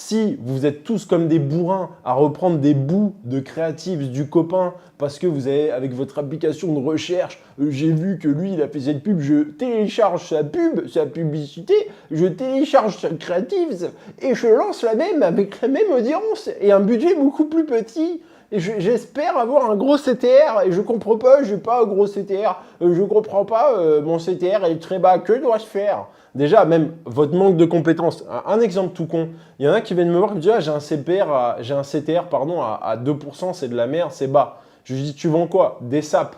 Si vous êtes tous comme des bourrins à reprendre des bouts de créatifs du copain parce que vous avez, avec votre application de recherche, j'ai vu que lui, il a fait cette pub, je télécharge sa pub, sa publicité, je télécharge sa Creatives et je lance la même avec la même audience et un budget beaucoup plus petit. Et j'espère avoir un gros CTR et je comprends pas, j'ai pas un gros CTR, je comprends pas, mon CTR est très bas, que dois-je faire? Déjà, même votre manque de compétences. Un exemple tout con, il y en a qui viennent me voir et me disent ah, j'ai un CTR pardon, à 2%, c'est de la merde, c'est bas. Je lui dis tu vends quoi? Des sapes.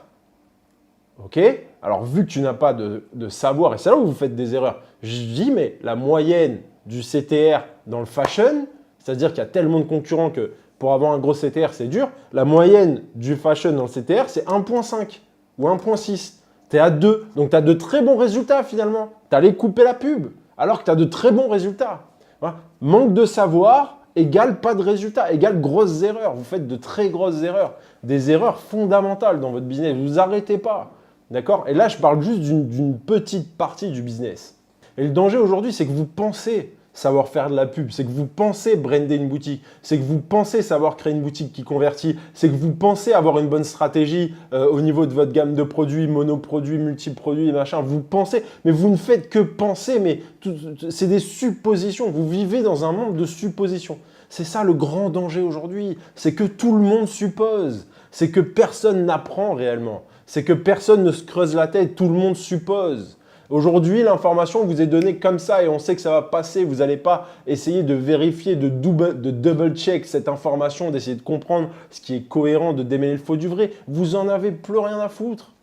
Ok? Alors vu que tu n'as pas de savoir, et c'est là où vous faites des erreurs, je dis mais la moyenne du CTR dans le fashion, c'est-à-dire qu'il y a tellement de concurrents que pour avoir un gros CTR, c'est dur. La moyenne du fashion dans le CTR, c'est 1,5 ou 1,6. Tu es à 2. Donc, tu as de très bons résultats finalement. Tu allais couper la pub alors que tu as de très bons résultats. Voilà. Manque de savoir égale pas de résultats, égale grosses erreurs. Vous faites de très grosses erreurs. Des erreurs fondamentales dans votre business. Vous vous arrêtez pas. D'accord? Et là, je parle juste d'une petite partie du business. Et le danger aujourd'hui, c'est que vous pensez savoir faire de la pub, c'est que vous pensez brander une boutique, c'est que vous pensez savoir créer une boutique qui convertit, c'est que vous pensez avoir une bonne stratégie au niveau de votre gamme de produits, monoproduits, multiproduits, machin. Vous pensez, mais vous ne faites que penser, mais c'est des suppositions. Vous vivez dans un monde de suppositions. C'est ça le grand danger aujourd'hui, c'est que tout le monde suppose, c'est que personne n'apprend réellement, c'est que personne ne se creuse la tête, tout le monde suppose. Aujourd'hui, l'information vous est donnée comme ça et on sait que ça va passer. Vous n'allez pas essayer de vérifier, de double-check cette information, d'essayer de comprendre ce qui est cohérent, de démêler le faux du vrai. Vous n'en avez plus rien à foutre.